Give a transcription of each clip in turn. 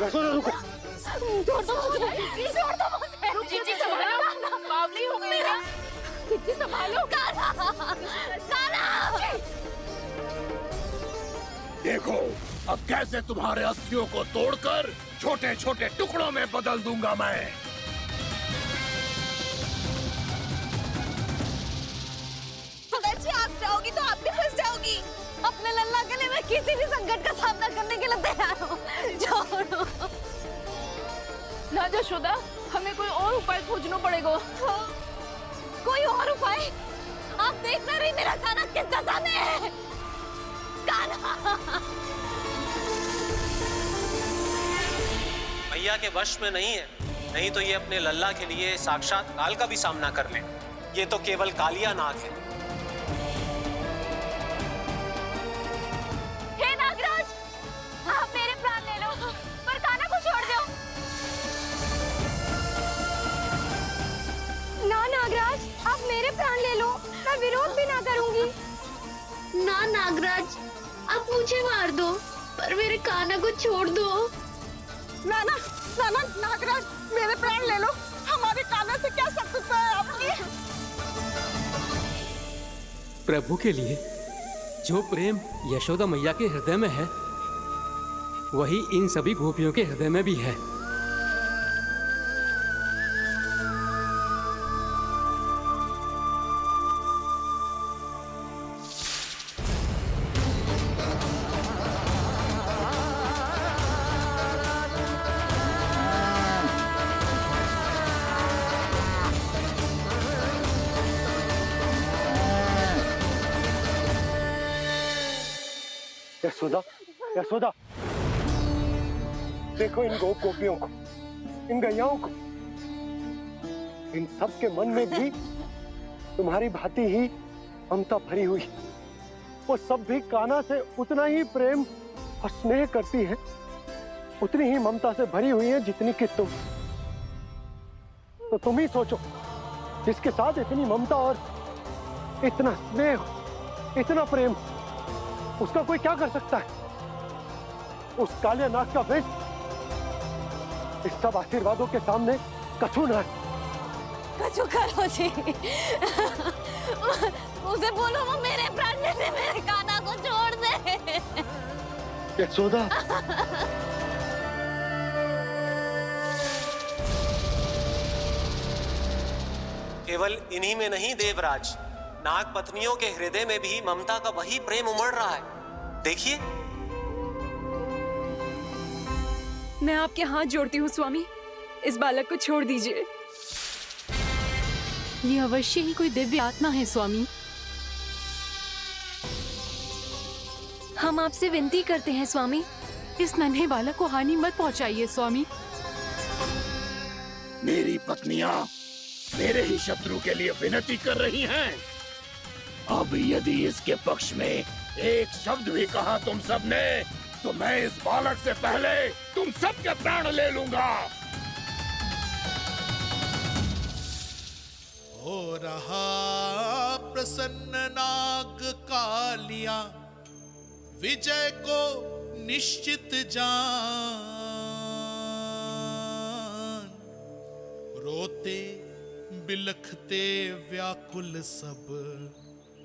यशोदा रुको। छोड़ दो मुझे, छोड़ दो मुझे। जीजी संभालो, बावली हो गई है। जीजी संभालो। देखो अब कैसे तुम्हारे अस्थियों को तोड़कर छोटे छोटे टुकड़ों में बदल दूंगा मैं। जी आप जाओगी तो आप भी फंस जाओगी। अपने लल्ला के लिए मैं किसी भी संकट का सामना करने के लिए तैयार हूँ। छोड़ो ना यशोदा, हमें कोई और उपाय खोजना पड़ेगा। कोई और उपाय? आप देख ना रही मेरा काना किस दशा में है। काना मैया के वश में नहीं है, नहीं तो ये अपने लल्ला के लिए साक्षात काल का भी सामना कर ले। ये तो केवल कालिया नाग है। हे नागराज, आप मेरे प्राण ले लो पर काना को छोड़ दो। ना नागराज, आप मेरे प्राण ले लो, मैं विरोध भी ना करूंगी। ना नागराज, आप मुझे मार दो पर मेरे काना को छोड़ दो। ना ना ना ना नागराज, मेरे प्राण ले लो। हमारे काना से क्या शत्रुता है आपकी? प्रभु के लिए जो प्रेम यशोदा मैया के हृदय में है, वही इन सभी गोपियों के हृदय में भी है। यशोदा, यशोदा, देखो इन गोपियों को, इन गैयाओं को। इन सब के मन में भी तुम्हारी भांति ही ममता भरी हुई। वो सब भी कान्हा से उतना ही प्रेम और स्नेह करती है, उतनी ही ममता से भरी हुई है जितनी कि तुम। तो तुम ही सोचो, जिसके साथ इतनी ममता और इतना स्नेह, इतना प्रेम, उसका कोई क्या कर सकता है? उस काले नाग का वेश इस सब आशीर्वादों के सामने कछु न है। कछु करो जी। उसे बोलो वो मेरे प्राण ले ले, मेरे काना को छोड़ दे। यशोदा, केवल इन्हीं में नहीं देवराज, नाग पत्नियों के हृदय में भी ममता का वही प्रेम उमड़ रहा है। देखिए। मैं आपके हाथ जोड़ती हूँ स्वामी, इस बालक को छोड़ दीजिए। ये अवश्य ही कोई दिव्य आत्मा है स्वामी। हम आपसे विनती करते हैं स्वामी, इस नन्हे बालक को हानि मत पहुंचाइए स्वामी। मेरी पत्नियां मेरे ही शत्रु के लिए विनती कर रही हैं। अब यदि इसके पक्ष में एक शब्द भी कहा तुम सबने, तो मैं इस बालक से पहले तुम सबके प्राण ले लूंगा। हो रहा प्रसन्न नाग कालिया, विजय को निश्चित जान। रोते बिलखते व्याकुल सब,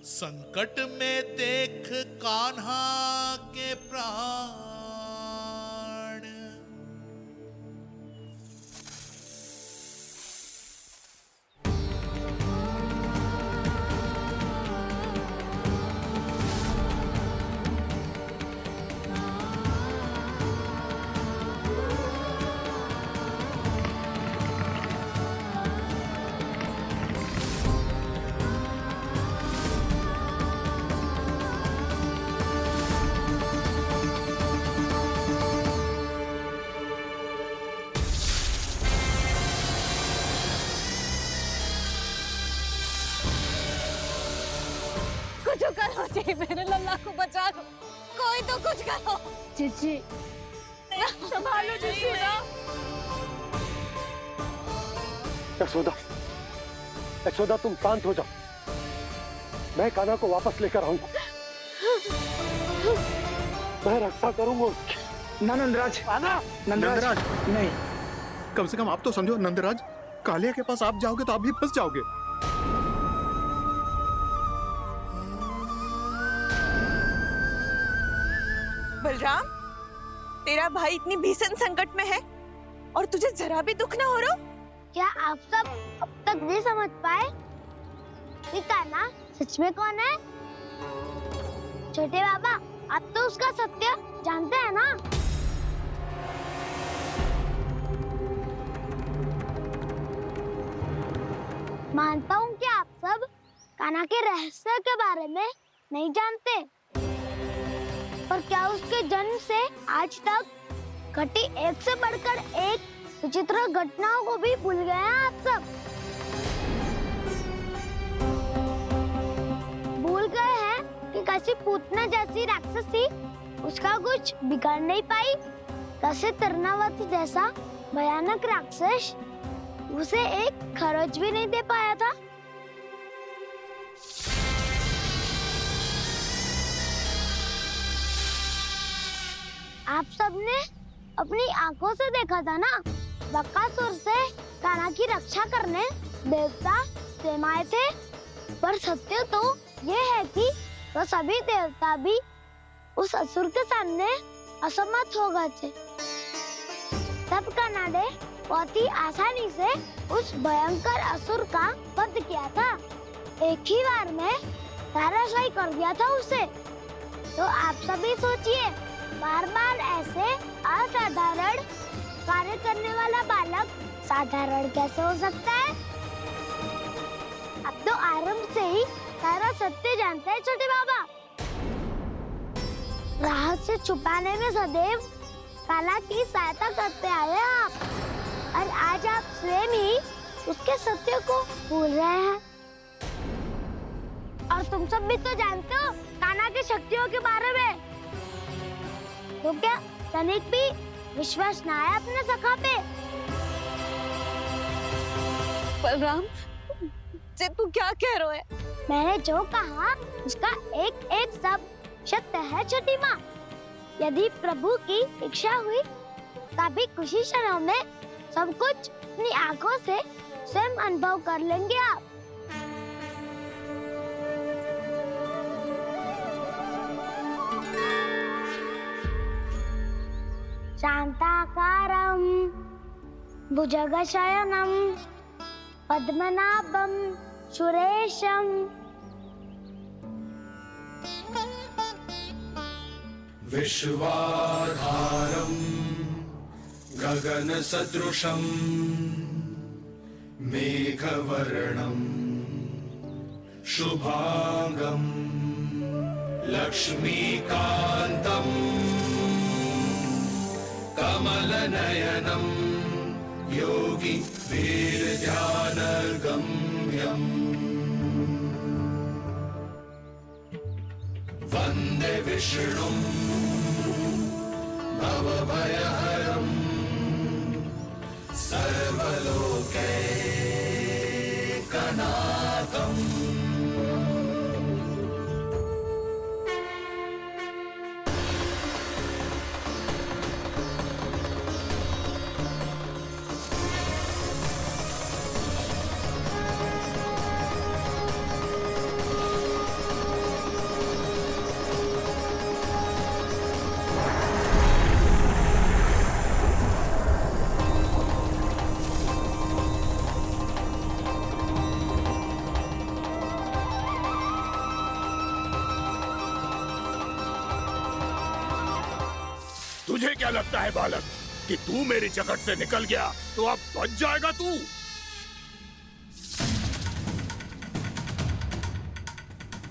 संकट में देख कान्हा के प्राण। कुछ करो जी, मेरे लल्ला को बचा लो, कोई तो कुछ करो। जीजी संभालो यशोदा। यशोदा, यशोदा तुम शांत हो जाओ, मैं कान्हा को वापस लेकर आऊंगा। मैं रक्षा करूंगा उसकी। ना नंदराज, नंदराज नहीं। कम से कम आप तो समझो नंदराज, कालिया के पास आप जाओगे तो आप भी फंस जाओगे। बलराम, तेरा भाई इतनी भीषण संकट में है और तुझे जरा भी दुख ना हो रहा? क्या आप सब अब तक नहीं समझ पाए कि कान्हा सच में कौन है? छोटे बाबा, आप तो उसका सत्य जानते हैं ना? मानता हूँ कि आप सब कान्हा के रहस्य के बारे में नहीं जानते, पर क्या उसके जन्म से आज तक घटी एक से बढ़कर एक विचित्र घटनाओं को भी भूल गए हैं आप सब? भूल गए हैं कि कैसी पूतना जैसी राक्षसी उसका कुछ बिगाड़ नहीं पाई, कैसे तरनावती जैसा भयानक राक्षस उसे एक खरोच भी नहीं दे पाया था। आप सबने अपनी आंखों से देखा था ना, बकासुर से कान्हा की रक्षा करने देवता स्वयं आए थे, पर सत्य तो ये है कि वो सभी देवता भी उस असुर के सामने असमर्थ हो गए थे। तब कान्हा ने बहुत ही आसानी से उस भयंकर असुर का वध किया था, एक ही बार में धराशायी कर दिया था उसे। तो आप सभी सोचिए, बार बार ऐसे असाधारण कार्य करने वाला बालक साधारण कैसे हो सकता है? अब तो आरंभ से ही सारा सत्य जानते हैं छोटे बाबा। रहस्य छुपाने में सदैव कान्हा की सहायता करते आए हैं आप, और आज आप स्वयं ही उसके सत्य को भूल रहे हैं। और तुम सब भी तो जानते हो कान्हा की शक्तियों के बारे में, तो क्या तनिक भी विश्वास ना है अपने सखा पे? बलराम, जे तू क्या कह रहा है? मैंने जो कहा उसका एक एक शब्द सत्य है छोटी माँ। यदि प्रभु की इच्छा हुई तभी कुछ ही क्षणों में सब कुछ अपनी आंखों से स्वयं अनुभव कर लेंगे आप। शांताकारं भुजगशयनं पद्मनाभं सुरेशं विश्वाधारं गगनसदृशं मेघवर्णं शुभांगं लक्ष्मीकान्तं कमलनयनं योगी वीरध्यानगम्यम् वन्दे विष्णुं भवभयहरं सर्वलोकैकनाथम्। तुझे क्या लगता है बालक कि तू मेरी जगत से निकल गया तो अब बच जाएगा तू?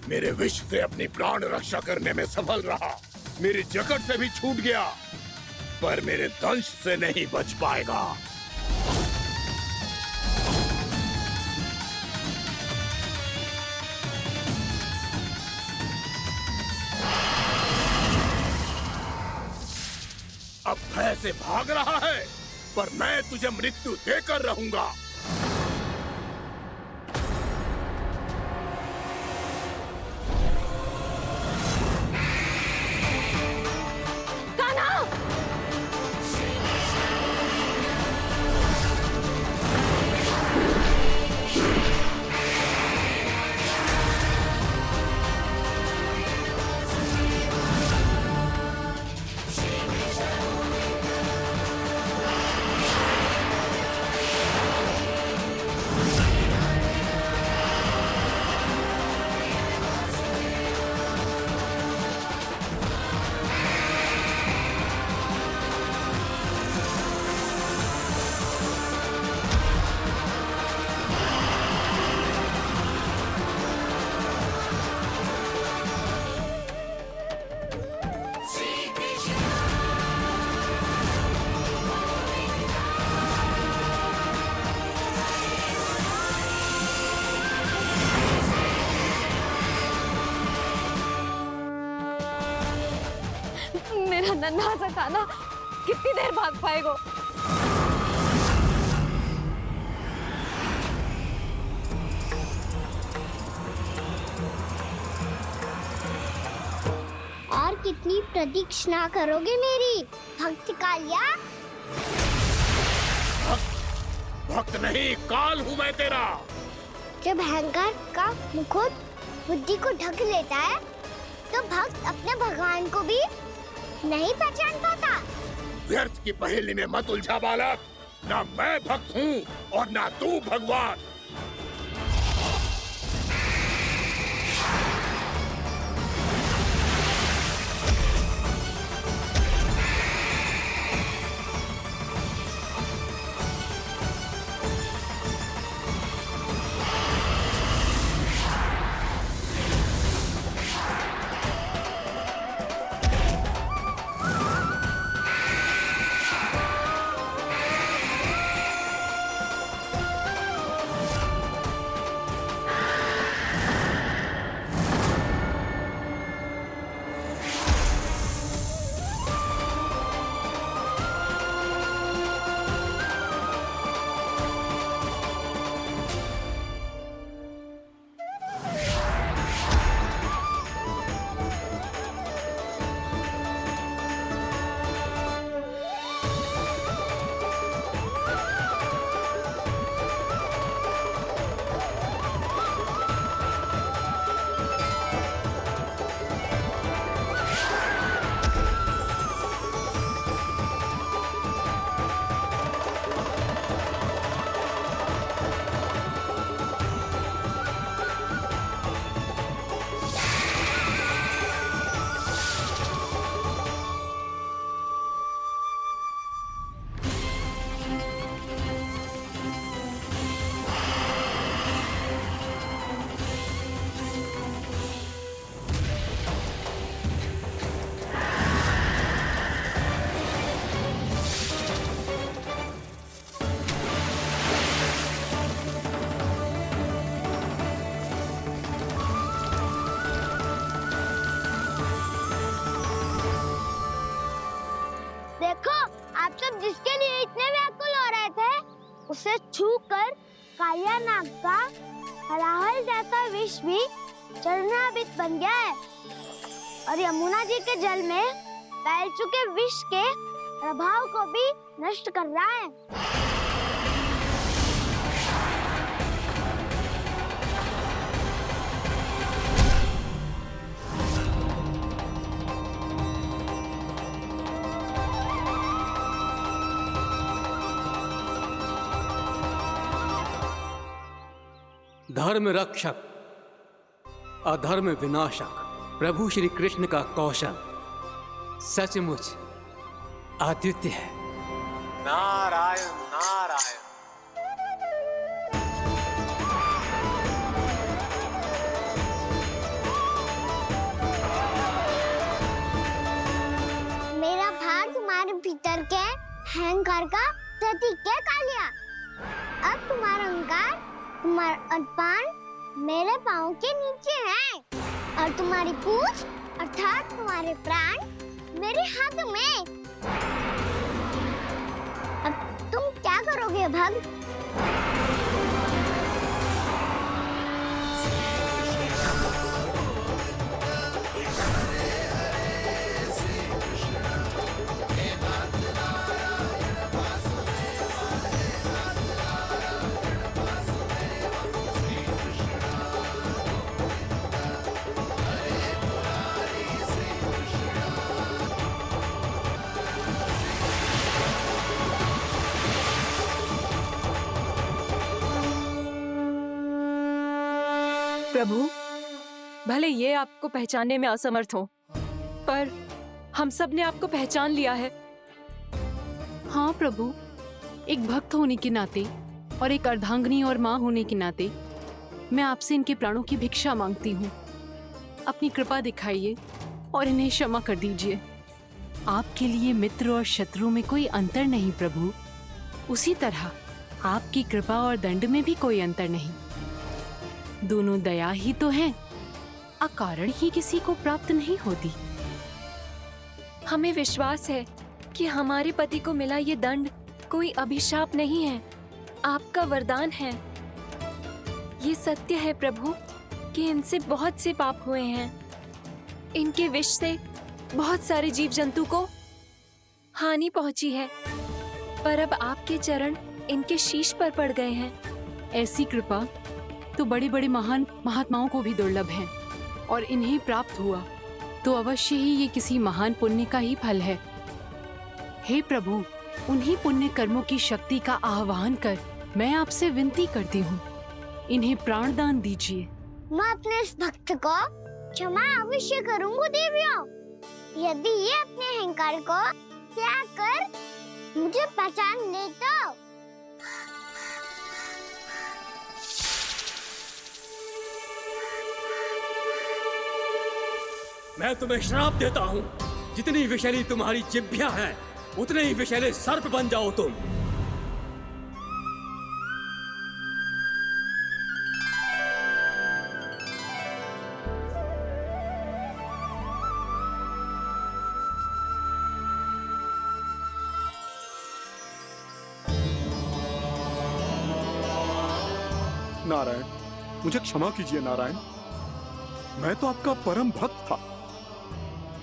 मेरे विष से अपनी प्राण रक्षा करने में सफल रहा, मेरी जगत से भी छूट गया, पर मेरे दंश से नहीं बच पाएगा। अब भय से भाग रहा है, पर मैं तुझे मृत्यु देकर रहूंगा। कान्हा! मेरा नन्हा सा कान्हा कितनी देर भाग पाएगा? और कितनी प्रतीक्षा करोगे मेरी भक्त कालिया? भक्त नहीं, काल हूँ मैं तेरा। जब अहंकार का मुकुट बुद्धि को ढक लेता है तो भक्त अपने भगवान को भी नहीं पहचान पाता। व्यर्थ की पहेली में मत उलझा बालक। ना मैं भक्त हूँ और ना तू भगवान। जिसके लिए इतने व्याकुल हो रहे थे, उसे छूकर कालिया नाग का हलाहल जैसा विष भी चरणामृत बन गया है और यमुना जी के जल में फैल चुके विष के प्रभाव को भी नष्ट कर रहा है। धर्म रक्षक, अधर्म विनाशक प्रभु श्री कृष्ण का कौशल सचमुच अद्वितीय है। नारायण नारायण। मेरा भाग तुम्हारे भीतर के अहंकार का प्रतीक है कालिया। अब तुम्हारा अहंकार, तुम्हारा अभिमान मेरे पाँव के नीचे है और तुम्हारी पूंछ अर्थात तुम्हारे प्राण मेरे हाथ में। अब तुम क्या करोगे भक्त? प्रभु, भले ये आपको पहचानने में असमर्थ हो, पर हम सब ने आपको पहचान लिया है। हाँ प्रभु, एक भक्त होने के नाते और एक अर्धांगिनी और माँ होने के नाते मैं आपसे इनके प्राणों की भिक्षा मांगती हूँ। अपनी कृपा दिखाइए और इन्हें क्षमा कर दीजिए। आपके लिए मित्र और शत्रु में कोई अंतर नहीं प्रभु। उसी तरह आपकी कृपा और दंड में भी कोई अंतर नहीं। दोनों दया ही तो हैं, अकारण ही किसी को प्राप्त नहीं होती। हमें विश्वास है कि हमारे पति को मिला ये दंड कोई अभिशाप नहीं है, आपका वरदान है। ये सत्य है प्रभु कि इनसे बहुत से पाप हुए हैं। इनके विष से बहुत सारे जीव जंतु को हानि पहुंची है, पर अब आपके चरण इनके शीश पर पड़ गए हैं। ऐसी कृपा तो बड़े बड़े महान महात्माओं को भी दुर्लभ है, और इन्हें प्राप्त हुआ तो अवश्य ही ये किसी महान पुण्य का ही फल है। हे प्रभु, उन्हीं पुण्य कर्मों की शक्ति का आह्वान कर मैं आपसे विनती करती हूँ, इन्हें प्राणदान दीजिए। मैं अपने इस भक्त को क्षमा अवश्य करूंगा देवियों, यदि ये अपने अहंकार को त्याग कर मुझे पहचान ले तो। मैं तुम्हें श्राप देता हूँ, जितनी विषैली तुम्हारी जिह्वा है उतने ही विषैले सर्प बन जाओ तुम। नारायण, मुझे क्षमा कीजिए नारायण। मैं तो आपका परम भक्त था,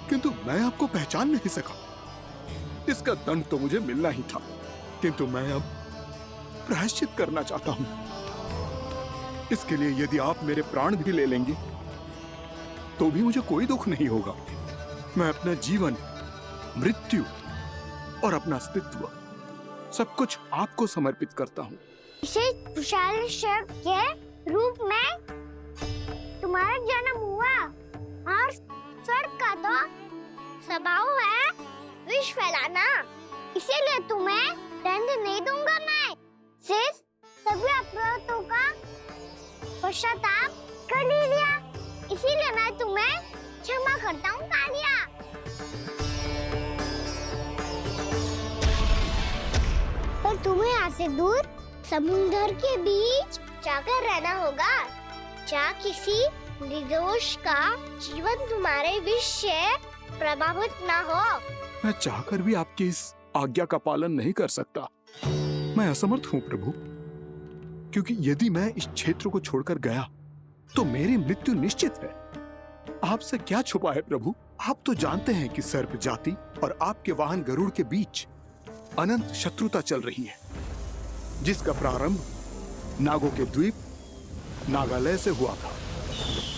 किंतु मैं आपको पहचान नहीं सका। इसका दंड तो मुझे मिलना ही था, किंतु मैं अब प्रायश्चित करना चाहता हूं। इसके लिए यदि आप मेरे प्राण भी ले लेंगे तो भी मुझे कोई दुख नहीं होगा। मैं अपना जीवन, मृत्यु और अपना अस्तित्व सब कुछ आपको समर्पित करता हूं। इसे विशाल शब्द के रूप में तुम्हारा जन्म हुआ, और स्वर्ग का तो स्वभाव है विष फैलाना, इसीलिए तुम्हें दंड नहीं दूंगा। मैं सिर्फ सभी अपराधों का पश्चाताप कर लिया, इसीलिए मैं तुम्हें क्षमा करता हूँ कालिया। पर तुम्हें यहाँ से दूर समुद्र के बीच जाकर रहना होगा, जहाँ किसी निर्दोष का जीवन तुम्हारे विष से प्रभावित ना हो। मैं चाहकर भी आपकी इस आज्ञा का पालन नहीं कर सकता। मैं असमर्थ हूँ प्रभु, क्योंकि यदि मैं इस क्षेत्र को छोड़कर गया तो मेरी मृत्यु निश्चित है। आपसे क्या छुपा है प्रभु? आप तो जानते हैं कि सर्प जाति और आपके वाहन गरुड़ के बीच अनंत शत्रुता चल रही है, जिसका प्रारंभ नागों के द्वीप नागालय से हुआ था।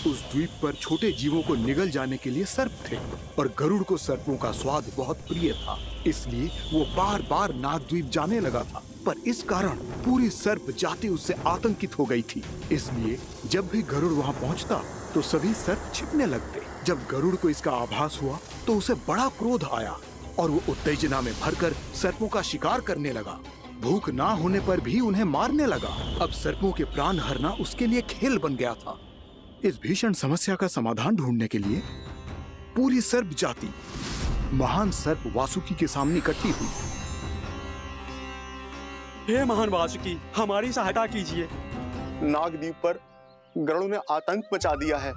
उस द्वीप पर छोटे जीवों को निगल जाने के लिए सर्प थे, और गरुड़ को सर्पों का स्वाद बहुत प्रिय था, इसलिए वो बार बार नागद्वीप जाने लगा था। पर इस कारण पूरी सर्प जाति उससे आतंकित हो गई थी, इसलिए जब भी गरुड़ वहाँ पहुँचता तो सभी सर्प छिपने लगते। जब गरुड़ को इसका आभास हुआ तो उसे बड़ा क्रोध आया, और वो उत्तेजना में भरकर सर्पों का शिकार करने लगा। भूख ना होने पर भी उन्हें मारने लगा। अब सर्पों के प्राण हरना उसके लिए खेल बन गया था। इस भीषण समस्या का समाधान ढूंढने के लिए पूरी सर्प जाति महान सर्प वासुकी के सामने इकट्ठी हुई। हे महान वासुकी, हमारी सहायता कीजिए। नागद्वीप पर गरुड़ ने आतंक मचा दिया है।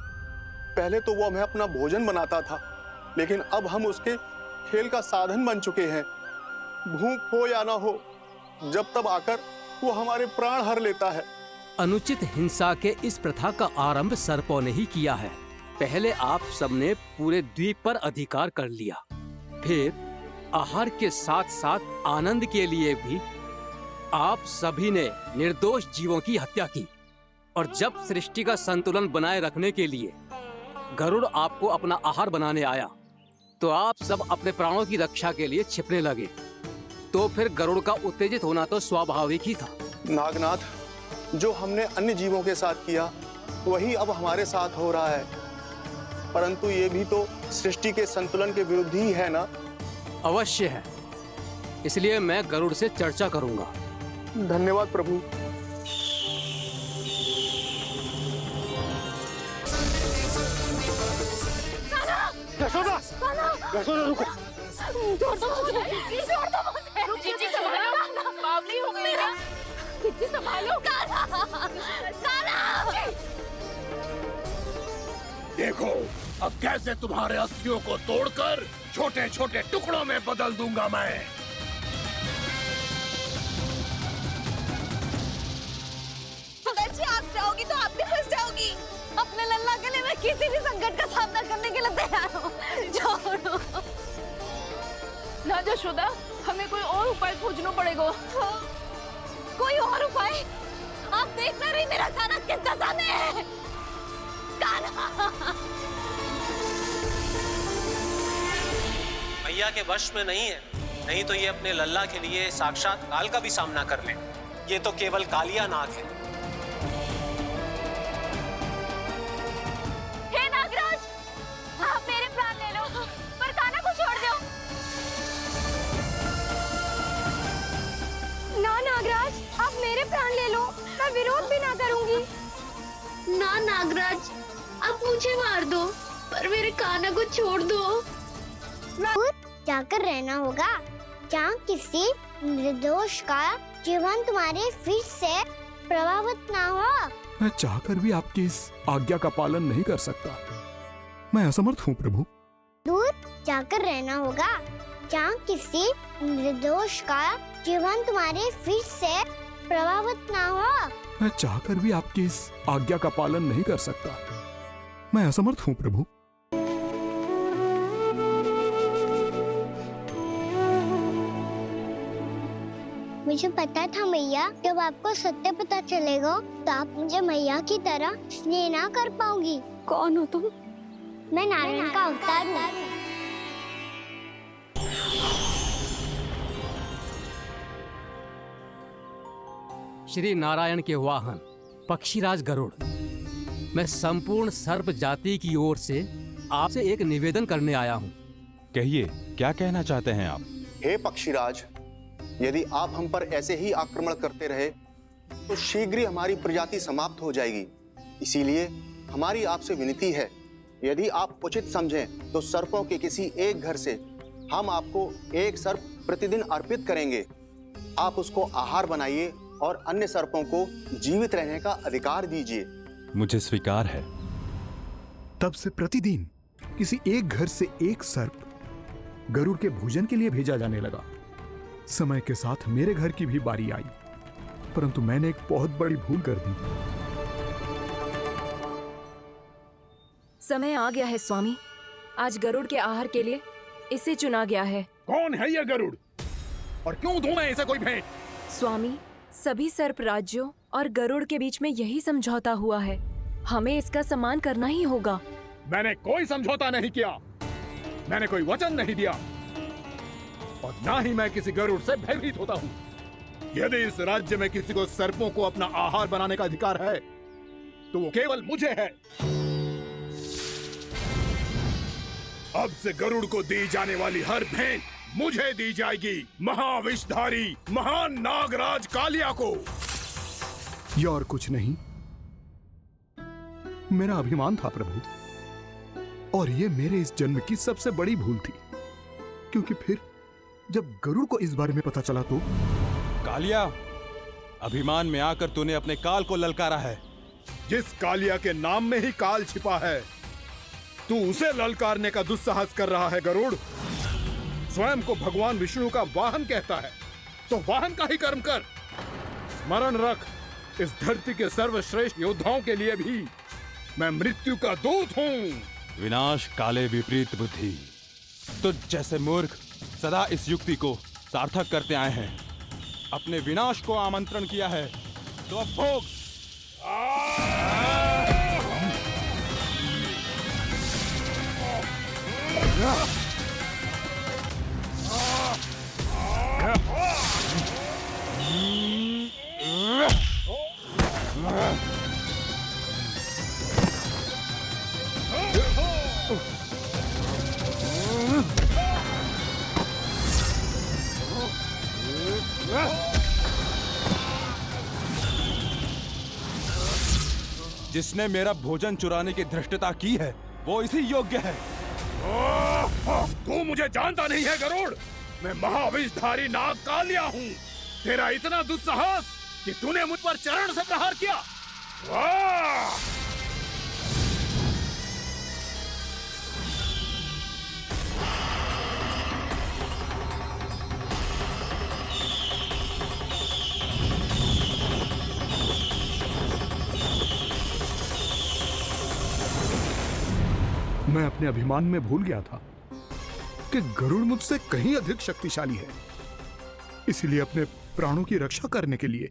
पहले तो वो हमें अपना भोजन बनाता था, लेकिन अब हम उसके खेल का साधन बन चुके हैं। भूख हो या ना हो, जब तब आकर वो हमारे प्राण हर लेता है। अनुचित हिंसा के इस प्रथा का आरंभ सर्पों ने ही किया है। पहले आप सबने पूरे द्वीप पर अधिकार कर लिया, फिर आहार के साथ साथ आनंद के लिए भी आप सभी ने निर्दोष जीवों की हत्या की। और जब सृष्टि का संतुलन बनाए रखने के लिए गरुड़ आपको अपना आहार बनाने आया, तो आप सब अपने प्राणों की रक्षा के लिए छिपने लगे। तो फिर गरुड़ का उत्तेजित होना तो स्वाभाविक ही था। नागनाथ, जो हमने अन्य जीवों के साथ किया वही अब हमारे साथ हो रहा है, परंतु ये भी तो सृष्टि के संतुलन के विरुद्ध ही है ना? अवश्य है, इसलिए मैं गरुड़ से चर्चा करूंगा। धन्यवाद प्रभु। यशोदा, यशोदा रुको। जीजी संभालो, बावली हो गई ना। जीजी संभालो। देखो अब कैसे तुम्हारे अस्थियों को तोड़कर छोटे छोटे टुकड़ों में बदल दूंगा मैं। दादाजी आप जाओगी तो आप भी फंस जाओगी। अपने लल्ला के लिए मैं किसी भी संकट का सामना करने के लिए तैयार हूँ। छोड़ो ना जशोदा, हमें कोई और उपाय खोजना पड़ेगा। कोई और उपाय? आप देख ना रही मेरा काना किस दशा में है। काना मैया के वश में नहीं है, नहीं तो ये अपने लल्ला के लिए साक्षात काल का भी सामना कर ले। ये तो केवल कालिया नाग है। हे नागराज, आप मेरे प्राण ले लो पर काना को छोड़ दो। ना नागराज, आप मेरे प्राण ले लो, मैं विरोध भी ना करूंगी। ना नागराज, आप मुझे मार दो पर मेरे काना को छोड़ दो। जाकर रहना होगा जहाँ किसी निर्दोष का जीवन तुम्हारे फिर से प्रभावित ना हो। मैं चाहकर भी आपकी इस आज्ञा का पालन नहीं कर सकता। मैं असमर्थ हूँ प्रभु। दूर जाकर रहना होगा जहाँ किसी निर्दोष का जीवन तुम्हारे फिर से प्रभावित ना हो। मैं चाहकर भी आपकी इस आज्ञा का पालन नहीं कर सकता। मैं असमर्थ हूँ प्रभु। मुझे पता था मैया, जब आपको सत्य पता चलेगा तो आप मुझे मैया की तरह स्नेह ना कर पाओगी। कौन हो तुम? मैं नारायण का अवतार हूँ। श्री नारायण के वाहन पक्षीराज गरुड़, मैं संपूर्ण सर्प जाति की ओर से आपसे एक निवेदन करने आया हूँ। कहिए, क्या कहना चाहते हैं आप? हे पक्षीराज, यदि आप हम पर ऐसे ही आक्रमण करते रहे तो शीघ्र ही हमारी प्रजाति समाप्त हो जाएगी। इसीलिए हमारी आपसे विनती है, यदि आप उचित समझें तो सर्पों के किसी एक घर से हम आपको एक सर्प प्रतिदिन अर्पित करेंगे। आप उसको आहार बनाइए और अन्य सर्पों को जीवित रहने का अधिकार दीजिए। मुझे स्वीकार है। तब से प्रतिदिन किसी एक घर से एक सर्प गरुड़ के भोजन के लिए भेजा जाने लगा। समय के साथ मेरे घर की भी बारी आई, परंतु मैंने एक बहुत बड़ी भूल कर दी। समय आ गया है स्वामी, आज गरुड़ के आहार के लिए इसे चुना गया है। कौन है यह गरुड़ और क्यों दूं मैं इसे कोई भेंट? स्वामी, सभी सर्प राज्यों और गरुड़ के बीच में यही समझौता हुआ है, हमें इसका सम्मान करना ही होगा। मैंने कोई समझौता नहीं किया, मैंने कोई वचन नहीं दिया और ना ही मैं किसी गरुड़ से भयभीत होता हूँ। यदि इस राज्य में किसी को सर्पों को अपना आहार बनाने का अधिकार है तो वो केवल मुझे है। अब से गरुड़ को दी जाने वाली हर भेंट मुझे दी जाएगी, महाविषधारी महान नागराज कालिया को। यह और कुछ नहीं, मेरा अभिमान था प्रभु, और ये मेरे इस जन्म की सबसे बड़ी भूल थी, क्योंकि फिर जब गरुड़ को इस बारे में पता चला तो। कालिया, अभिमान में आकर तूने अपने काल को ललकारा है। जिस कालिया के नाम में ही काल छिपा है, तू उसे ललकारने का दुस्साहस कर रहा है गरुड़। स्वयं को भगवान विष्णु का वाहन कहता है तो वाहन का ही कर्म कर। स्मरण रख, इस धरती के सर्वश्रेष्ठ योद्धाओं के लिए भी मैं मृत्यु का दूत हूँ। विनाश काले विपरीत बुद्धि। तुझ जैसे मूर्ख सदा इस युक्ति को सार्थक करते आए हैं। अपने विनाश को आमंत्रण किया है तो अब भोग। जिसने मेरा भोजन चुराने की धृष्टता की है वो इसी योग्य है। तू मुझे जानता नहीं है गरुड़, मैं महाविषधारी नाग कालिया हूँ। तेरा इतना दुस्साहस कि तूने मुझ पर चरण से प्रहार किया। मैं अपने अभिमान में भूल गया था कि गरुड़ मुझसे कहीं अधिक शक्तिशाली है। इसलिए अपने प्राणों की रक्षा करने के लिए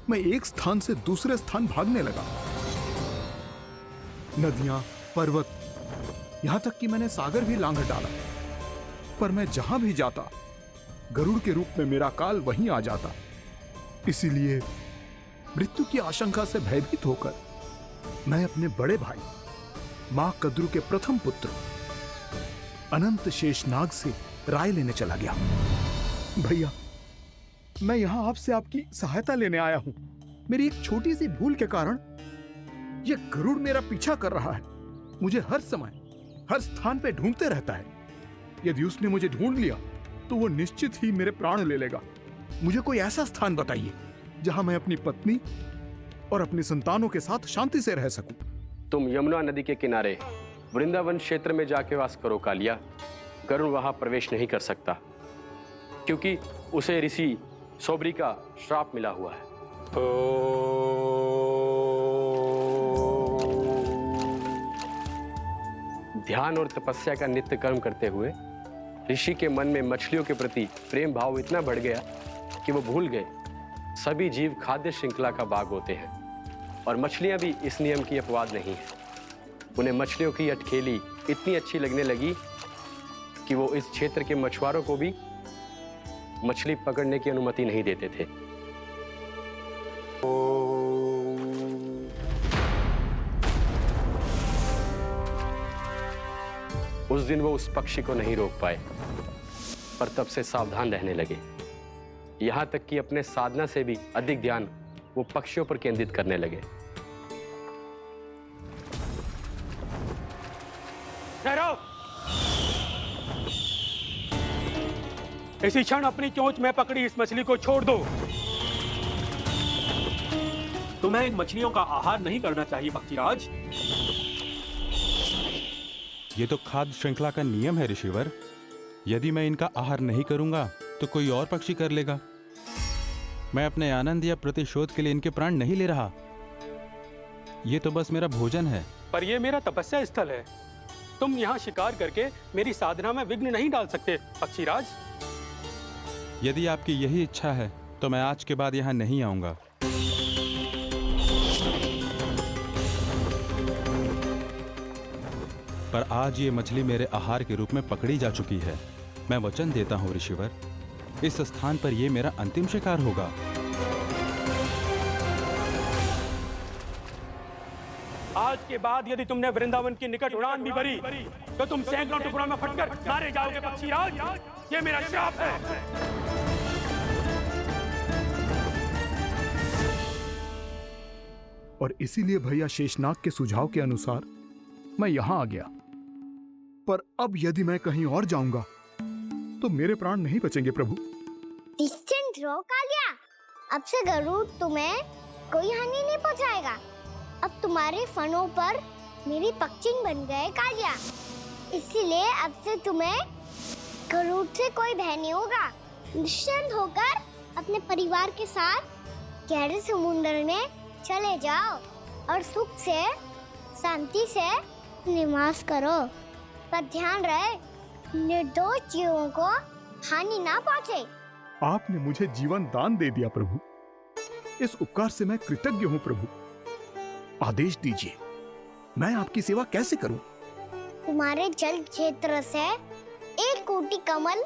मैं एक स्थान से दूसरे स्थान भागने लगा। नदियां, पर्वत, यहां तक कि मैंने सागर भी लांघ डाला, पर मैं जहां भी जाता गरुड़ के रूप में मेरा काल वहीं आ जाता। इसीलिए मृत्यु की आशंका से भयभीत होकर मैं अपने बड़े भाई मां कद्रू के प्रथम पुत्र अनंत शेषनाग से राय लेने चला गया। भैया, मैं यहां आपसे आपकी सहायता लेने आया हूं। मेरी एक छोटी सी भूल के कारण यह गरुड़ मेरा पीछा कर रहा है। मुझे हर समय हर स्थान पे ढूंढते रहता है। यदि उसने मुझे ढूंढ लिया तो वो निश्चित ही मेरे प्राण ले लेगा। मुझे कोई ऐसा स्थान बताइए जहां मैं अपनी पत्नी और अपनी संतानों के साथ शांति से रह सकूं। तुम यमुना नदी के किनारे वृंदावन क्षेत्र में जाके वास करो कालिया। गरुड़ वहां प्रवेश नहीं कर सकता क्योंकि उसे ऋषि सोबरी का श्राप मिला हुआ है। ध्यान और तपस्या का नित्य कर्म करते हुए ऋषि के मन में मछलियों के प्रति प्रेम भाव इतना बढ़ गया कि वो भूल गए सभी जीव खाद्य श्रृंखला का भाग होते हैं और मछलियां भी इस नियम की अपवाद नहीं है। उन्हें मछलियों की अटखेली इतनी अच्छी लगने लगी कि वो इस क्षेत्र के मछुआरों को भी मछली पकड़ने की अनुमति नहीं देते थे। उस दिन वो उस पक्षी को नहीं रोक पाए, पर तब से सावधान रहने लगे। यहां तक कि अपने साधना से भी अधिक ध्यान वो पक्षियों पर केंद्रित करने लगे। ठहरो! इसी क्षण अपनी चोंच में पकड़ी इस मछली को छोड़ दो। तुम्हें इन मछलियों का आहार नहीं करना चाहिए पक्षीराज। ये तो खाद्य श्रृंखला का नियम है ऋषिवर। यदि मैं इनका आहार नहीं करूंगा तो कोई और पक्षी कर लेगा। मैं अपने आनंद या प्रतिशोध के लिए इनके प्राण नहीं ले रहा। ये तो बस मेरा भोजन है। पर यह मेरा तपस्या स्थल है। तुम यहाँ शिकार करके मेरी साधना में विघ्न नहीं डाल सकते पक्षीराज। यदि आपकी यही इच्छा है तो मैं आज के बाद यहाँ नहीं आऊंगा। पर आज ये मछली मेरे आहार के रूप में पकड़ी जा चुकी है। मैं वचन देता हूँ ऋषिवर, इस स्थान पर यह मेरा अंतिम शिकार होगा। आज के बाद यदि तुमने वृंदावन की निकट उड़ान भी भरी तो तुम सैकड़ों टुकड़ों में फटकर मारे जाओगे पक्षीराज। ये मेरा श्राप है। और इसीलिए भैया शेषनाग के सुझाव के अनुसार मैं यहां आ गया। पर अब यदि मैं कहीं और जाऊंगा तो मेरे प्राण नहीं बचेंगे प्रभु। निश्चिंत रहो कालिया, अब से गरुड़ तुम्हें कोई हानि नहीं पहुंचाएगा। अब तुम्हारे फनों पर मेरी पक्षिंग बन गए कालिया, इसीलिए अब से तुम्हें गरुड़ से कोई भय नहीं होगा। निश्चिंत होकर अपने परिवार के साथ गहरे समुद्र में चले जाओ और सुख से शांति से निवास करो। पर ध्यान रहे निर्दोष जीवों को हानि ना पहुंचे। आपने मुझे जीवन दान दे दिया प्रभु, इस उपकार से मैं कृतज्ञ हूँ प्रभु। आदेश दीजिए, मैं आपकी सेवा कैसे करूं? तुम्हारे जल क्षेत्र से 1 कोटि कमल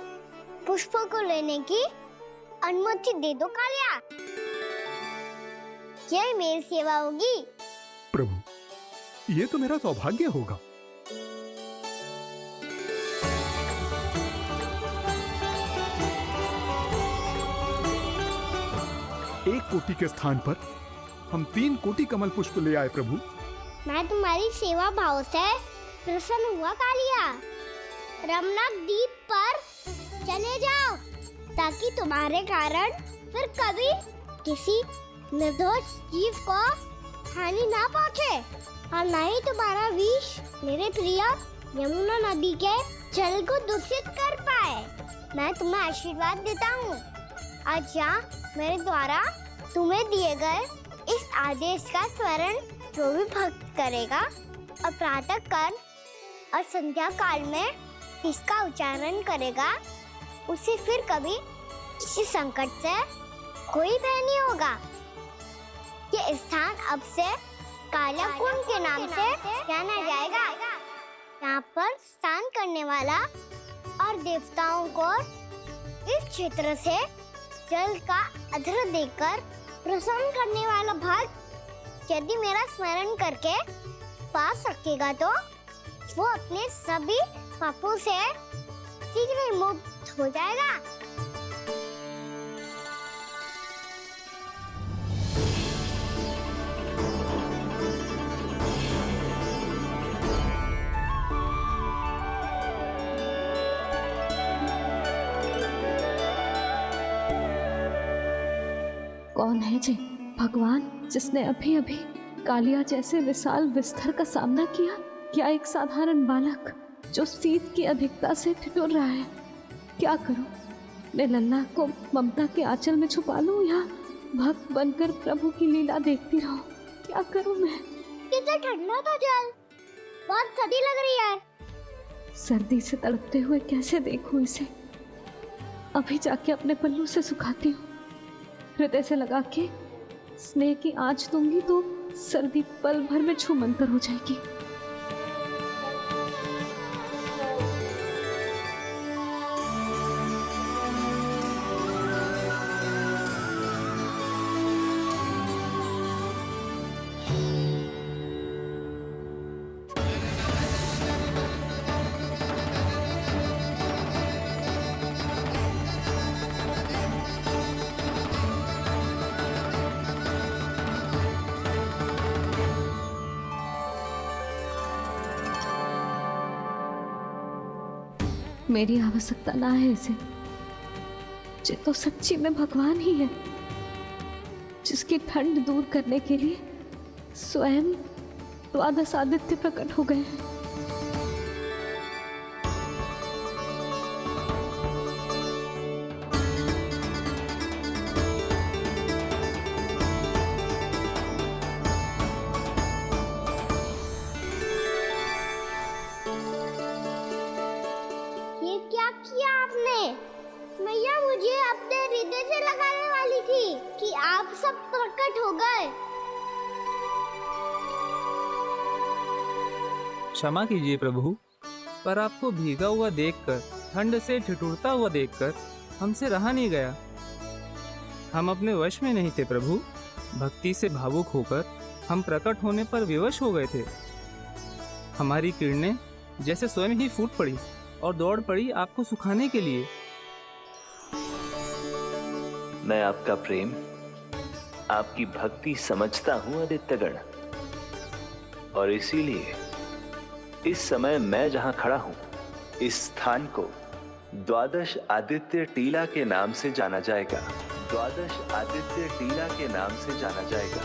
पुष्पों को लेने की अनुमति दे दो कालिया। यही मेरी सेवा होगी। प्रभु, ये तो मेरा सौभाग्य होगा। एक कोटि के स्थान पर हम 3 कोटि कमल पुष्प ले आए प्रभु। मैं तुम्हारी सेवा भाव से प्रसन्न हुआ कालिया। रमनाथ द्वीप पर चले जाओ ताकि तुम्हारे कारण फिर कभी किसी निर्दोष जीव को हानि ना पहुंचे और न ही तुम्हारा विष मेरे प्रिय यमुना नदी के जल को दूषित कर पाए। मैं तुम्हें आशीर्वाद देता हूँ। आज यहाँ मेरे द्वारा तुम्हें दिए गए इस आदेश का स्मरण जो भी भक्त करेगा और प्रातः काल और संध्या काल में इसका उच्चारण करेगा उसे फिर कभी किसी संकट से कोई भय नहीं होगा। ये स्थान अब से काला कुंड के नाम से जाना जाएगा। यहाँ पर स्नान करने वाला और देवताओं को इस क्षेत्र से जल का अर्घ्य देकर प्रसन्न करने वाला भक्त यदि मेरा स्मरण करके पास रखेगा तो वो अपने सभी पापों से शीघ्र मुक्त हो जाएगा। कौन है जी भगवान जिसने अभी अभी कालिया जैसे विशाल विस्तर का सामना किया? क्या एक साधारण बालक जो शीत की अधिकता से ठिठुर रहा है? क्या करूं? मैं लल्ला को ममता के आंचल में छुपा लूं या भक्त बनकर प्रभु की लीला देखती रहूं? क्या करूं मैं? कितना ठंडा था जल, बहुत सर्दी लग रही है। सर्दी से तड़पते हुए कैसे देखूं इसे? अभी जाके अपने पल्लू से सुखाती हूँ। हृदय से लगा के स्नेह की आंच दूंगी तो सर्दी पल भर में छूमंतर हो जाएगी। मेरी आवश्यकता ना है इसे। ये तो सच्ची में भगवान ही है जिसकी ठंड दूर करने के लिए स्वयं द्वादश आदित्य प्रकट हो गए हैं। मैया मुझे अपने हृदय से लगाने वाली थी कि आप सब प्रकट हो गए। क्षमा कीजिए प्रभु, पर आपको भीगा हुआ देखकर, ठंड से ठिठुरता हुआ देखकर हमसे रहा नहीं गया। हम अपने वश में नहीं थे प्रभु। भक्ति से भावुक होकर हम प्रकट होने पर विवश हो गए थे। हमारी किरणें जैसे स्वयं ही फूट पड़ी और दौड़ पड़ी आपको सुखाने के लिए। मैं आपका प्रेम, आपकी भक्ति समझता हूं आदित्यगण, और इसीलिए इस समय मैं जहां खड़ा हूं, इस स्थान को द्वादश आदित्य टीला के नाम से जाना जाएगा। द्वादश आदित्य टीला के नाम से जाना जाएगा।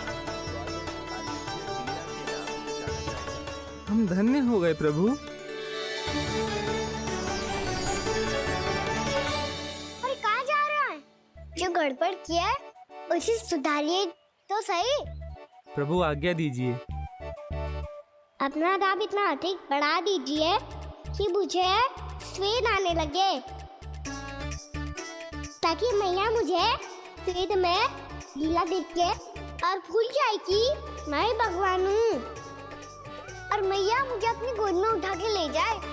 हम धन्य हो गए प्रभु। और कहाँ जा रहा है? जो गड़बड़ किया है उसे सुधारिए तो सही। प्रभु आज्ञा दीजिए। अपना दाब इतना अधिक बढ़ा दीजिए कि मुझे स्वेद आने लगे, ताकि मैया मुझे स्वेद में लीला देख के और भूल जाए कि मैं भगवान हूँ, और मैया मुझे अपनी गोद में उठा के ले जाए।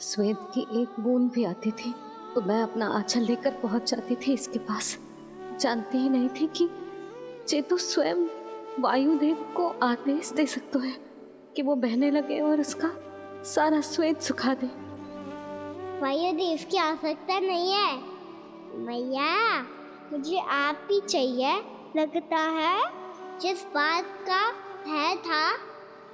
स्वेद की एक बूंद भी आती थी तो मैं अपना आंचल लेकर पहुंच जाती थी इसके पास। जानती ही नहीं थी कि चेतु स्वयं वायुदेव को आदेश दे सकता है कि वो बहने लगे और उसका सारा स्वेद सुखा दे। वायुदेव की आवश्यकता नहीं है मैया, मुझे आप ही चाहिए। लगता है जिस बात का भय था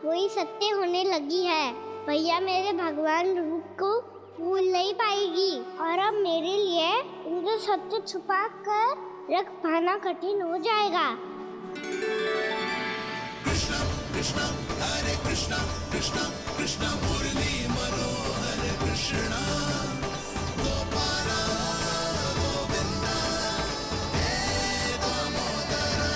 वही सत्य होने लगी है। भैया मेरे भगवान रूप को भूल नहीं पाएगी और अब मेरे लिए उनके सत्य छुपा कर रख पाना कठिन हो जाएगा। कृष्णा कृष्णा हरे कृष्णा कृष्णा कृष्णा मुरली मनोहर कृष्णा गोपाला गोविंदा हे दामोदरा।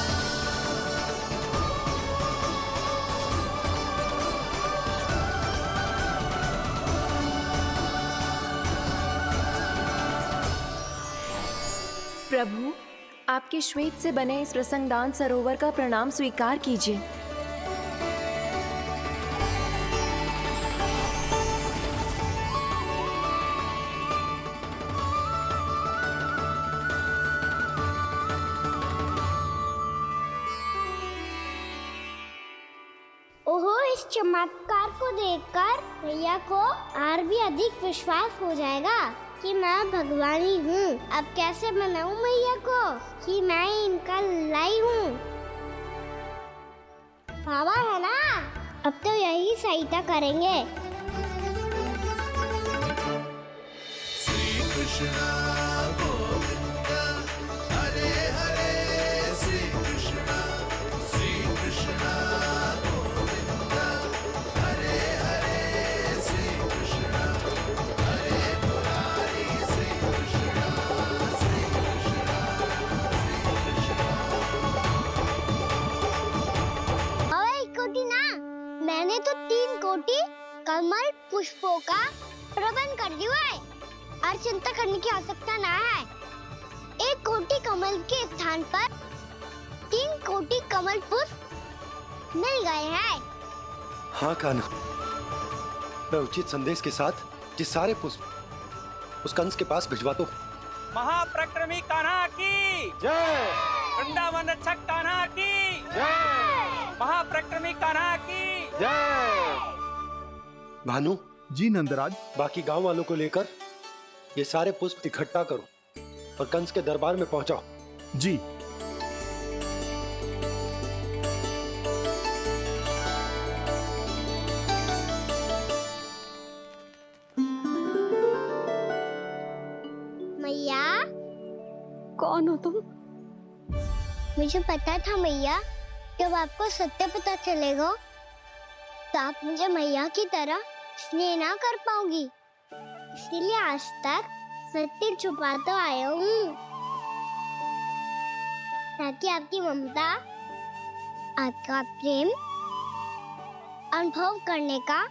प्रभु, आपके श्वेत से बने इस प्रसंगदान सरोवर का प्रणाम स्वीकार कीजिए। ओहो, इस चमत्कार को देखकर भैया को और भी अधिक विश्वास हो जाएगा कि मैं भगवानी हूँ। अब कैसे मनाऊं मैया को कि मैं इनका लाई हूँ। बाबा है ना, अब तो यही सहायता करेंगे। श्री कृष्णा गोविंदा हरे हरे श्री कृष्णा गोविंदा हरे हरे श्री कृष्णा हरे मुरारी श्री कृष्णा श्री कृष्णा एक कोटि ना, मैंने तो 3 कोटि कमल पुष्पों का प्रबंध कर दिया है और चिंता करने की आवश्यकता ना है। 1 कोटि कमल के स्थान पर 3 कोटि कमल पुष्प मिल गए हैं। हाँ कान्हा, मैं उचित संदेश के साथ ये सारे पुष्प उस कंस के पास भिजवा दो। महाप्रक्रमी कान्हा की जय। वृंदावन रक्षक कान्हा की जय। महाप्रक्रमी कान्हा की जय। भानु जी नंदराज, बाकी गांव वालों को लेकर ये सारे पुष्प इकट्ठा करो और कंस के दरबार में पहुंचाओ। जी। मैया, कौन हो तुम? मुझे पता था मैया, जब आपको सत्य पता चलेगा तो आप मुझे मैया की तरह स्नेह ना कर पाओगी। इसीलिए आज तक सत्य छुपाता आया हूँ, ताकि आपकी ममता, आपका प्रेम अनुभव करने का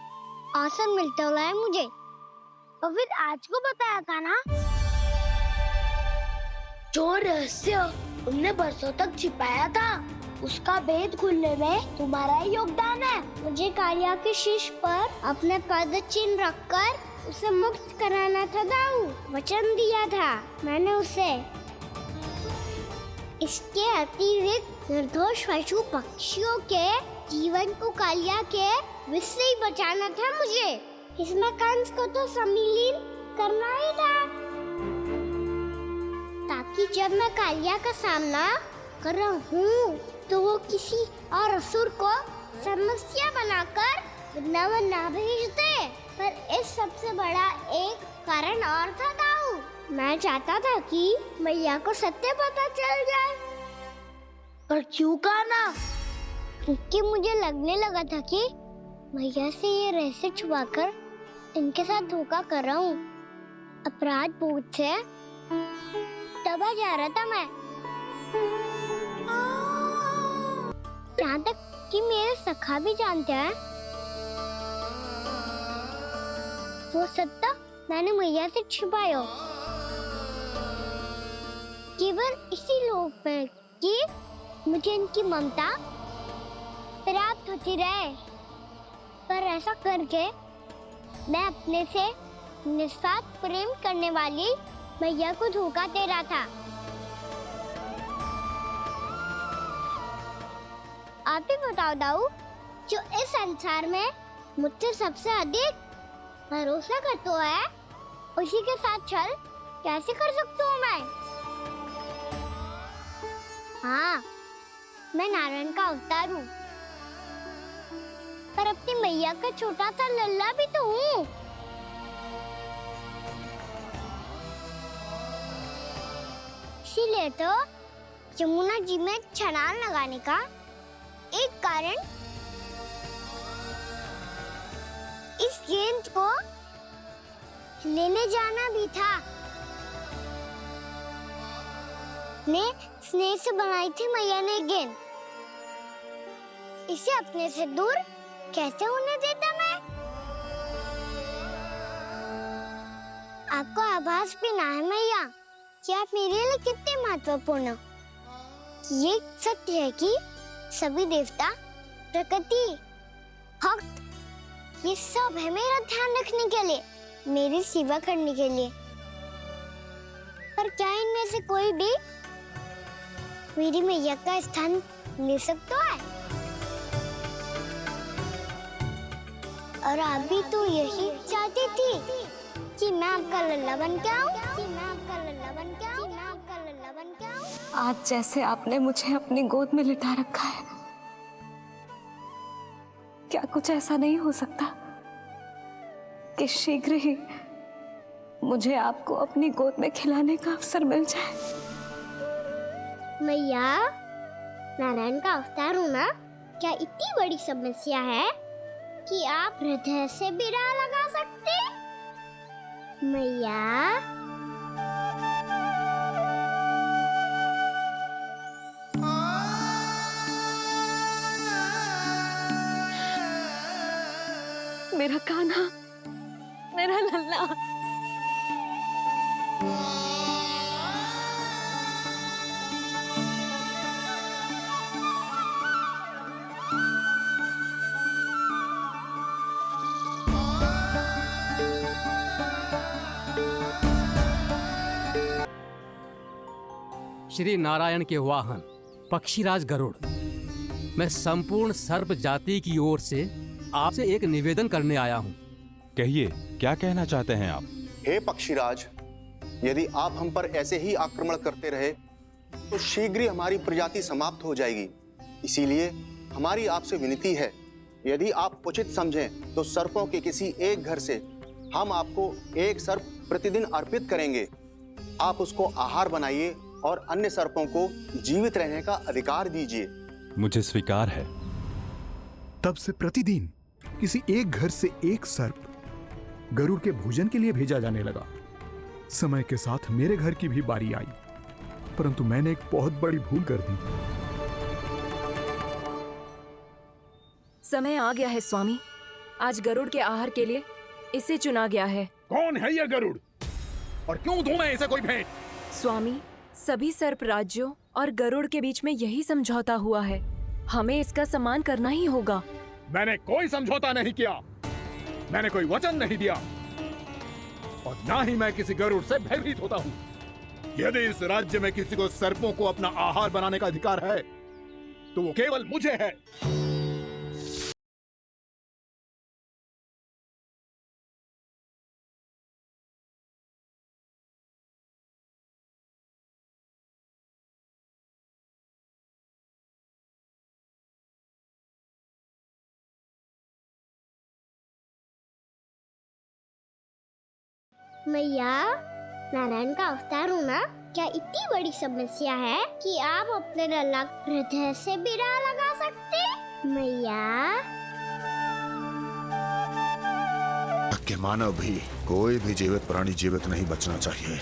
अवसर मिलता हुआ है मुझे। और फिर आज को बताया था ना, जो रहस्य तुमने बरसों तक छिपाया था, उसका भेद खुलने में तुम्हारा ही योगदान है। मुझे कालिया के शीश पर अपने पद चिन्ह रखकर उसे मुक्त कराना था दाऊ, वचन दिया था मैंने उसे। इसके अतिरिक्त निर्दोष पशु पक्षियों के जीवन को कालिया के विष से ही बचाना था मुझे। इसमें कंस को तो सम्मिलित करना ही था, ताकि जब मैं कालिया का सामना कर रहा हूँ तो वो किसी और असुर को समस्या बनाकर वृंदावन ना भेज दे। पर इस सबसे बड़ा एक कारण और था दाऊ, मैं चाहता था कि मैया को सत्य पता चल जाए। पर क्यों कहा ना? क्योंकि मुझे लगने लगा था कि मैया से ये रहस्य छुपाकर इनके साथ धोखा कर रहा हूँ। अपराध बोध से दबा जा रहा था मैं। यहाँ तक कि मेरे सखा भी जानते हैं वो सत्ता मैंने मैया से छिपाया, केवल इसी लोभ में कि मुझे इनकी ममता प्राप्त होती रहे। पर ऐसा करके मैं अपने से निस्वार्थ प्रेम करने वाली मैया को धोखा दे रहा था। आप ही बताओ दाऊ, जो इस संसार में मुझसे सबसे अधिक भरोसा करता है, उसी के साथ छल कैसे कर सकता हूँ मैं? हाँ, मैं नारायण का अवतार हूँ। पर अपनी मैया का छोटा सा लल्ला भी तो हूँ। इसीलिए तो यमुना जी में छलांग लगाने का एक कारण इस गेंद को लेने जाना भी था। ने स्नेह से बनाई थी मैया ने गेंद, इसे अपने से दूर कैसे होने देता मैं? आपको आभास भी ना है मैया कि आप मेरे लिए कितने महत्वपूर्ण हो। ये सत्य है कि सभी देवता, प्रकृति, भक्त, ये सब है मेरा ध्यान रखने के लिए, मेरी सेवा करने के लिए। पर क्या इनमें से कोई भी मेरी मैया का स्थान ले सकता है? और आप भी तो यही चाहती थी कि मैं आपका लल्ला बन के आऊं, कि मैं आपका लल्ला बन के आऊं, मैं आपका लल्ला बन के आऊं। आज जैसे आपने मुझे अपनी गोद में लिटा रखा है, क्या कुछ ऐसा नहीं हो सकता कि शीघ्र ही मुझे आपको अपनी गोद में खिलाने का अवसर मिल जाए? मैया, नारायण का अवतार होना क्या इतनी बड़ी समस्या है कि आप हृदय से भी राह लगा सकते? मैया, मेरा कान्हा, मेरा लल्ला। श्री नारायण के वाहन पक्षीराज गरुड़, मैं संपूर्ण सर्प जाति की ओर से आपसे एक निवेदन करने आया हूँ। कहिए, क्या कहना चाहते हैं आप? हे पक्षीराज, यदि आप हम पर ऐसे ही आक्रमण करते रहे तो शीघ्र ही हमारी प्रजाति समाप्त हो जाएगी। इसीलिए हमारी आपसे विनती है, यदि आप उचित समझें तो सर्पों के किसी एक घर से हम आपको एक सर्प प्रतिदिन अर्पित करेंगे। आप उसको आहार बनाइए और अन्य सर्पों को जीवित रहने का अधिकार दीजिए। मुझे स्वीकार है। तब से प्रतिदिन किसी एक घर से एक सर्प गरुड़ के भोजन के लिए भेजा जाने लगा। समय के साथ मेरे घर की भी बारी आई, परंतु मैंने एक बहुत बड़ी भूल कर दी। समय आ गया है स्वामी, आज गरुड़ के आहार के लिए इसे चुना गया है। कौन है यह गरुड़ और क्यों दूं मैं इसे कोई भेंट? स्वामी, सभी सर्प राज्यों और गरुड़ के बीच में यही समझौता हुआ है, हमें इसका सम्मान करना ही होगा। मैंने कोई समझौता नहीं किया, मैंने कोई वचन नहीं दिया और ना ही मैं किसी गरुड़ से भयभीत होता हूँ। यदि इस राज्य में किसी को सर्पों को अपना आहार बनाने का अधिकार है तो वो केवल मुझे है। मैया, नारायण का अवतार होना क्या इतनी बड़ी समस्या है कि आप अपने लल्ला हृदय से भी राह लगा सकते? मैया, के मानव भी, कोई भी जीवित प्राणी जीवित नहीं बचना चाहिए।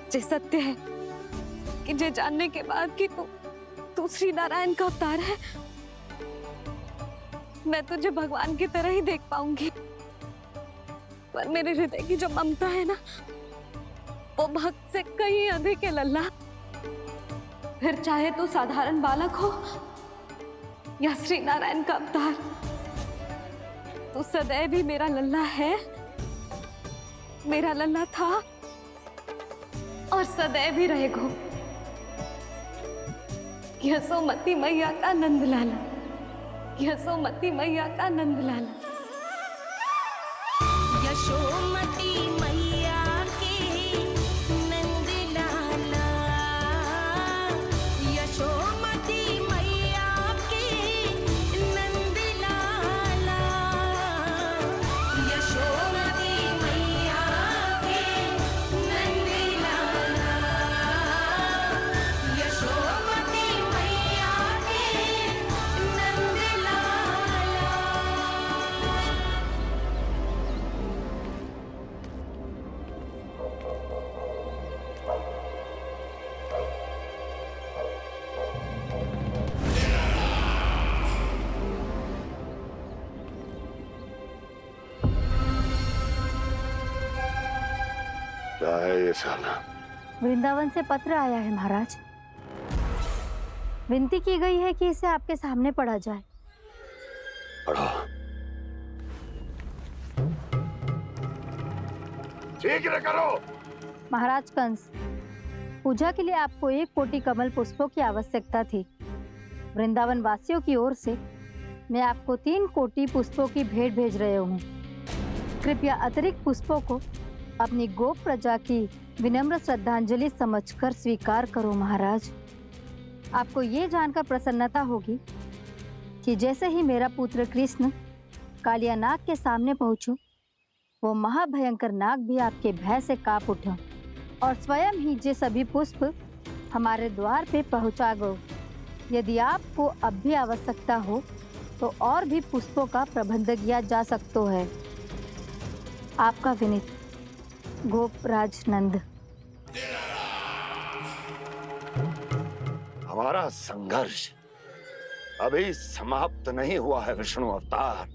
ये सत्य है कि ये जानने के बाद कि तू श्री नारायण का अवतार है, मैं तुझे भगवान की तरह ही देख पाऊंगी। पर मेरे हृदय की जो ममता है ना, वो भक्त से कहीं अधिक है लल्ला। फिर चाहे तू साधारण बालक हो या श्री नारायण का अवतार, तू सदैव ही मेरा लल्ला है, मेरा लल्ला था और सदैव ही रहेगा। यशोमती मैया का नंद लाला, यशोमती मैया का नंद लाला। यशोमती मैया के नंद लाला, यशोमती मैया के नंद लाला, यशोमती मैया के नंद लाला, यशोमती मैया के नंद लाला। क्या है ये साला? वृंदावन से पत्र आया है महाराज। विनती की गई है कि इसे आपके सामने पढ़ा जाए। पढ़ो। शीघ्र करो। महाराज कंस, पूजा के लिए आपको 1 कोटि कमल पुष्पों की आवश्यकता थी। वृंदावन वासियों की ओर से मैं आपको 3 कोटि पुष्पों की भेंट भेज रहे हूँ। कृपया अतिरिक्त पुष्पों को अपनी गोप प्रजा की विनम्र श्रद्धांजलि समझकर स्वीकार करो महाराज। आपको ये जानकर प्रसन्नता होगी कि जैसे ही मेरा पुत्र कृष्ण कालिया नाग के सामने पहुंचो, वो महाभयंकर नाग भी आपके भय से कांप उठा और स्वयं ही ये सभी पुष्प हमारे द्वार पे पहुंचा गो। यदि आपको अब भी आवश्यकता हो तो और भी पुष्पों का प्रबंध किया जा सकता है। आपका विनीत गोपराज नंद। हमारा संघर्ष अभी समाप्त नहीं हुआ है विष्णु अवतार।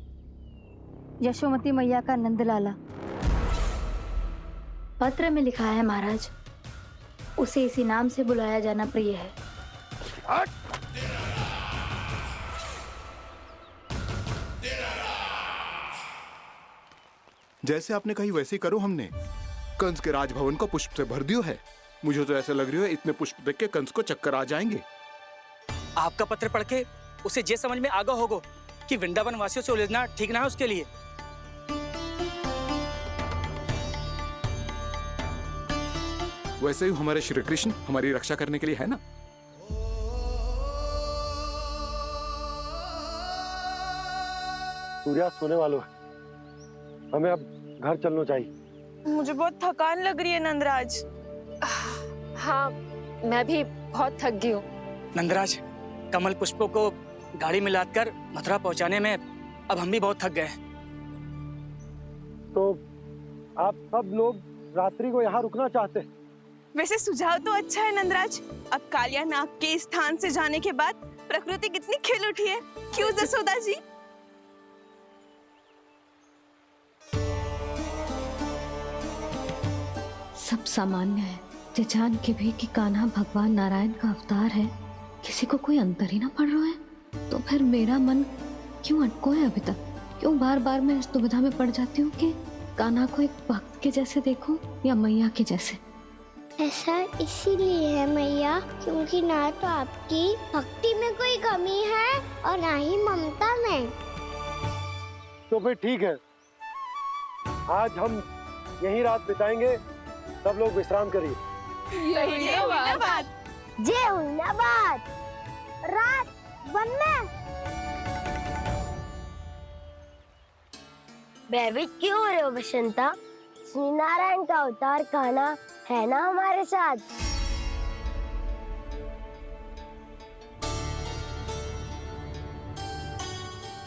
यशोमती मैया का नंदलाला। पत्र में लिखा है महाराज, उसे इसी नाम से बुलाया जाना प्रिय है। जैसे आपने कही वैसे ही करो। हमने कंस के राजभवन को पुष्प से भर दियो है। मुझे तो ऐसा लग रही है इतने पुष्प देख के कंस को चक्कर आ जाएंगे। आपका पत्र पढ़ के उसे ये समझ में आगा होगा कि वृंदावन वासियों से उलझना ठीक ना है उसके लिए। वैसे ही हमारे श्री कृष्ण हमारी रक्षा करने के लिए है ना। सूर्यास्त होने वाला है, हमें अब घर चलना चाहिए। मुझे बहुत थकान लग रही है नंदराज। हाँ, मैं भी बहुत थक गई हूँ। नंदराज, कमल पुष्पों को गाड़ी में लादकर मथुरा पहुंचाने में अब हम भी बहुत थक गए। तो आप सब लोग रात्रि को यहाँ रुकना चाहते हैं? वैसे सुझाव तो अच्छा है नंदराज। अब कालिया नाग के स्थान से जाने के बाद प्रकृति कितनी खिल उठी है, क्यों जसोदा जी? सब सामान्य है, ये जान के भी कि कान्हा भगवान नारायण का अवतार है, किसी को कोई अंतर ही ना पड़ रहा है। तो फिर मेरा मन क्यों अटको है अभी तक? क्यों बार बार मैं इस दुविधा में पड़ जाती हूँ कि कान्हा को एक भक्त के जैसे देखूं या मैया के जैसे? ऐसा इसीलिए है मैया, क्योंकि ना तो आपकी भक्ति में कोई कमी है और ना ही ममता में। तो फिर ठीक है, आज हम यहीं रात बिताएंगे। सब लोग विश्राम करिए। जय हुइनाबाद। रात वन में भयभीत क्यों हो रहे हो बसंता? श्री नारायण का अवतार कान्हा है ना हमारे साथ।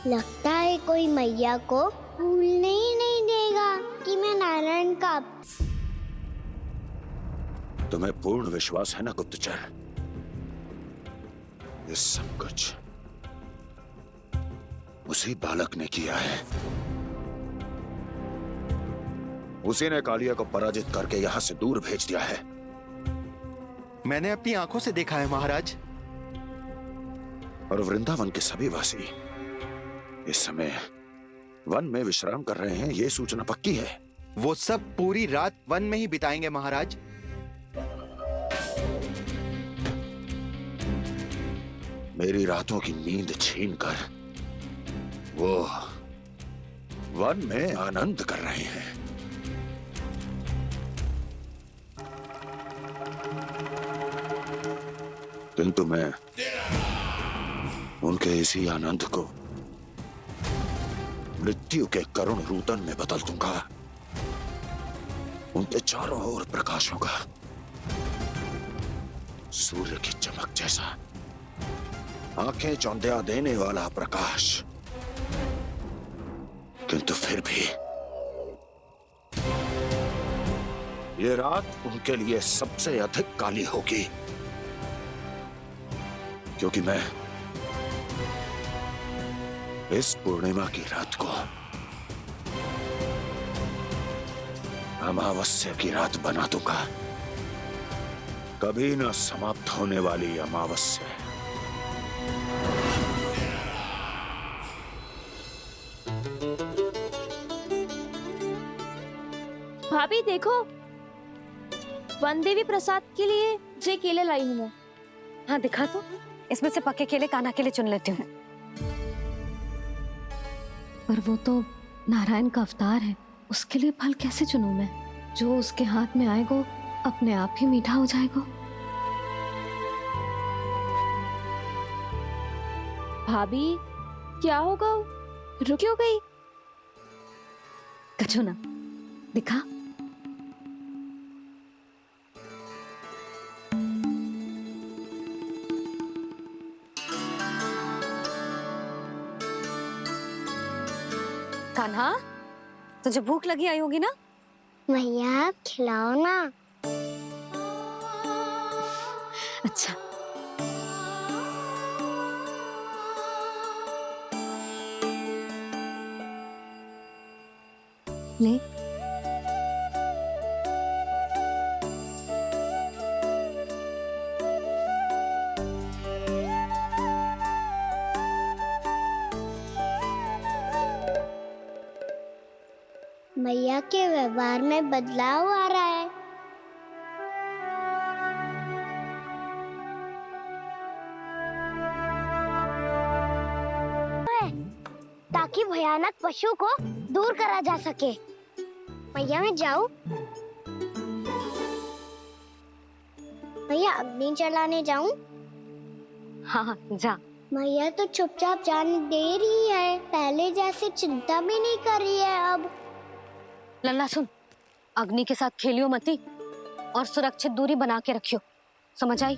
लगता है कोई मैया को भूलने ही नहीं देगा कि मैं नारायण का। तुम्हें पूर्ण विश्वास है ना गुप्तचर? ये सब कुछ उसी बालक ने किया है। उसी ने कालिया को पराजित करके यहां से दूर भेज दिया है। मैंने अपनी आंखों से देखा है महाराज। और वृंदावन के सभी वासी इस समय वन में विश्राम कर रहे हैं, ये सूचना पक्की है। वो सब पूरी रात वन में ही बिताएंगे महाराज। मेरी रातों की नींद छीनकर वो वन में आनंद कर रहे हैं। किंतु मैं उनके इसी आनंद को मृत्यु के करुण रूदन में बदल दूंगा। उनके चारों ओर प्रकाश होगा, सूर्य की चमक जैसा, आंखें चौंधिया देने वाला प्रकाश। किंतु फिर भी ये रात उनके लिए सबसे अधिक काली होगी, क्योंकि मैं इस पूर्णिमा की रात को अमावस्या की रात बना दूंगा, कभी न समाप्त होने वाली अमावस्या। भाभी देखो, वन देवी प्रसाद के लिए ये केले लाई हूँ मैं। हाँ दिखा तो, इसमें से पक्के केले कान्हा के लिए चुन लेती हूँ। पर वो तो नारायण का अवतार है, उसके लिए फल कैसे चुनूं मैं? जो उसके हाथ में आएगा अपने आप ही मीठा हो जाएगा। भाभी क्या होगा? रुक क्यों गई? कछू ना दिखा। कान्हा, तुझे भूख लगी आई होगी ना? भैया खिलाओ ना। अच्छा, ले। भैया के व्यवहार में बदलाव आ रहा है। ताकि भयानक पशु को दूर करा जा सके। भैया मैं जाऊं? भैया अग्नि जलाने जाऊं? हाँ जा। भैया तो चुपचाप जाने दे रही है, पहले जैसे चिंता भी नहीं कर रही है अब। लल्ला सुन, अग्नि के साथ खेलियो मती और सुरक्षित दूरी बना के रखियो, समझ आई?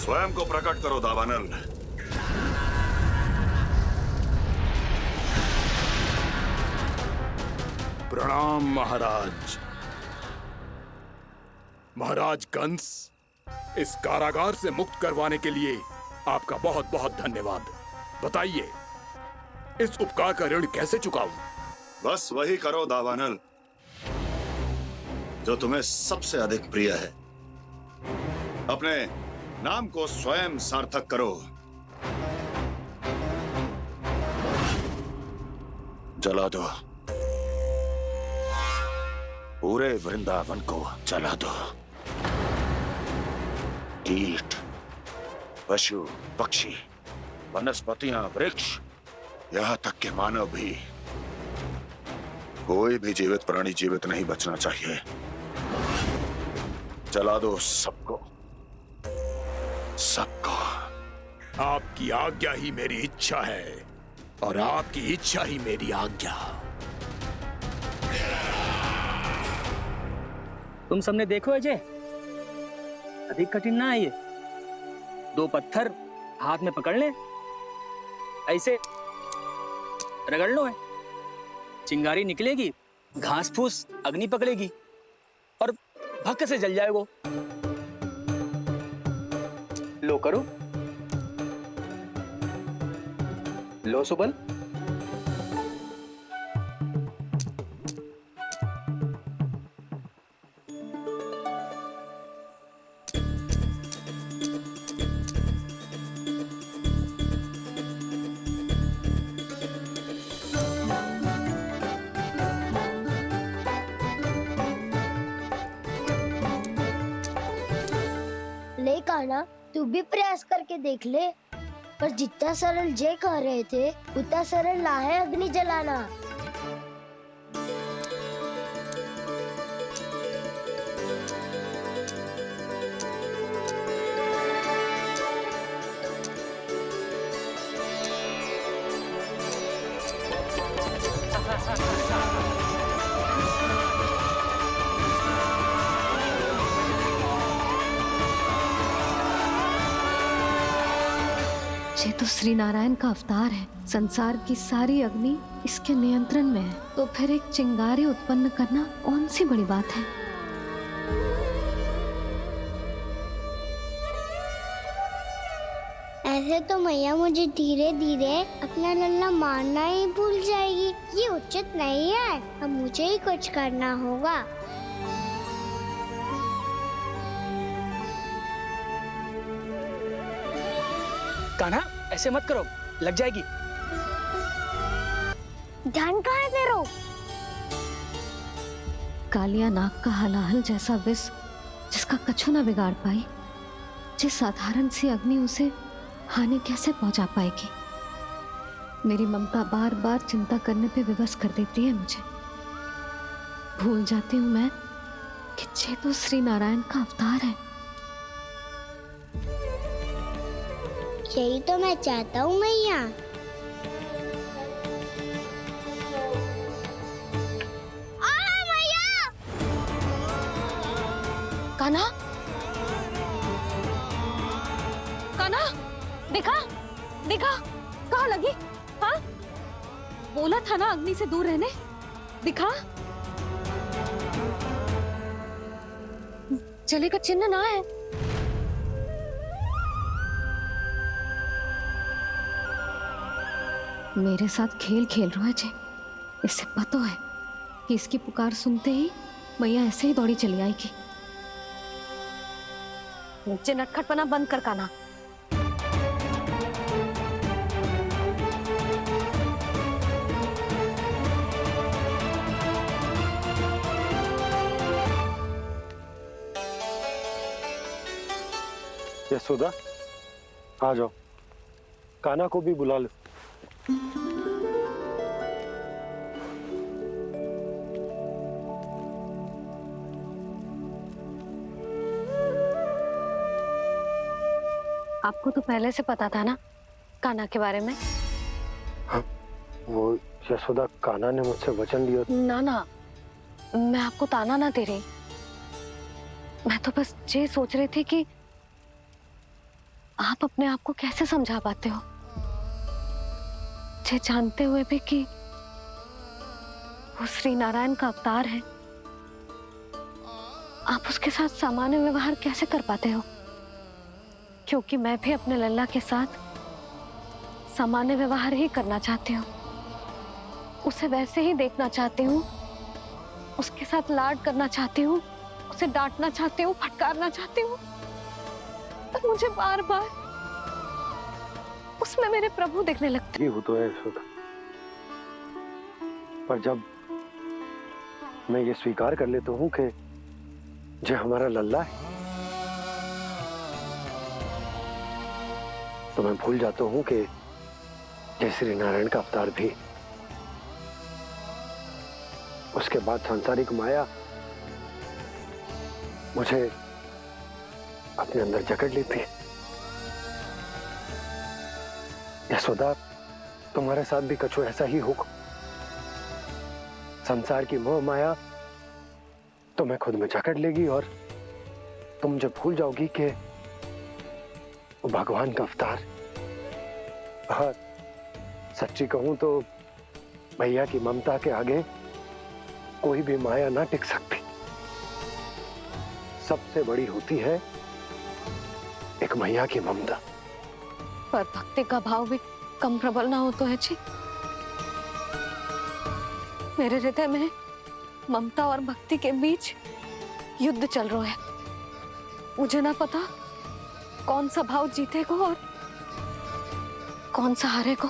स्वयं को प्रकट करो दावानल। प्रणाम महाराज। महाराज कंस, इस कारागार से मुक्त करवाने के लिए आपका बहुत बहुत धन्यवाद। बताइए, इस उपकार का ऋण कैसे चुकाऊं? बस वही करो दावानल जो तुम्हें सबसे अधिक प्रिय है। अपने नाम को स्वयं सार्थक करो। जला दो, पूरे वृंदावन को जला दो। कीट, पशु, पक्षी, वनस्पतियां, वृक्ष, यहाँ तक के मानव भी, कोई भी जीवित प्राणी जीवित नहीं बचना चाहिए। जला दो सबको, सबको। आपकी आज्ञा ही मेरी इच्छा है और आपकी इच्छा ही मेरी आज्ञा। तुम सबने देखो अजय, अधिक कठिन ना है ये। 2 पत्थर हाथ में पकड़ ले, ऐसे रगड़ लो है, चिंगारी निकलेगी, घास फूस अग्नि पकड़ेगी और भक्क से जल जाएगा। लो करो, लो सुबल। ले कान्हा, तू भी प्रयास करके देख ले। पर जितना सरल जय कह रहे थे उतना सरल ना है अग्नि जलाना। ये तो श्री नारायण का अवतार है। संसार की सारी अग्नि इसके नियंत्रण में है, तो फिर एक चिंगारी उत्पन्न करना कौन सी बड़ी बात है। ऐसे तो मैया मुझे धीरे धीरे अपना लल्ला मारना ही भूल जाएगी। ये उचित नहीं है, अब मुझे ही कुछ करना होगा। कान्हा ऐसे मत करो, लग जाएगी। ध्यान कहाँ है तेरो? कालिया नाग का हलाहल जैसा विष जिसका कछु ना बिगाड़ पाई, जिस साधारण सी अग्नि उसे हानि कैसे पहुंचा पाएगी। मेरी ममता बार बार चिंता करने पे विवश कर देती है मुझे। भूल जाती हूँ मैं कि ये तो श्री नारायण का अवतार है। यही तो मैं चाहता हूँ मैया। मैया! कान्हा, कान्हा, दिखा, दिखा, कहाँ लगी? हाँ, बोला था ना अग्नि से दूर रहने। दिखा, जले का चिन्ह ना है। मेरे साथ खेल खेल रहा है जे। इससे पता है कि इसकी पुकार सुनते ही मैया ऐसे ही दौड़ी चली आएगी। मुझे नटखटपना बंद कर कान्हा। यशोदा, आ जाओ, कान्हा को भी बुला लो। आपको तो पहले से पता था ना कान्हा के बारे में? हाँ, वो यशोदा, कान्हा ने मुझसे वचन लिया। ना ना, मैं आपको ताना ना दे रही। मैं तो बस ये सोच रही थी कि आप अपने आप को कैसे समझा पाते हो, ये जानते हुए भी कि वो श्री नारायण का अवतार है। आप उसके साथ सामान्य व्यवहार कैसे कर पाते हो? क्योंकि मैं भी अपने लल्ला के साथ सामान्य व्यवहार ही करना चाहती हूँ। उसे वैसे ही देखना चाहती हूँ, उसके साथ लाड करना चाहती हूँ, उसे डांटना चाहती हूँ, फटकारना चाहती हूँ। पर मुझे बार बार उसमें मेरे प्रभु दिखने लगते। ये हो तो है यशोदा, पर जब मैं ये स्वीकार कर लेता हूँ कि जो हमारा लल्ला है, तो मैं भूल जाता हूँ कि जय श्री नारायण का अवतार भी, उसके बाद सांसारिक माया मुझे अपने अंदर जकड़ लेती है। यशोदा, तुम्हारे साथ भी कछु ऐसा ही होगा। संसार की मोह माया तुम्हें खुद में जकड़ लेगी और तुम जब भूल जाओगी कि वो भगवान का अवतार। और सच्ची कहूं तो भैया की ममता के आगे कोई भी माया ना टिक सकती। सबसे बड़ी होती है एक मैया की ममता। पर भक्ति का भाव भी कम प्रबल ना हो तो है जी। मेरे हृदय में ममता और भक्ति के बीच युद्ध चल रहा है। मुझे ना पता कौन सा भाव जीतेगा और कौन सा हारेगा।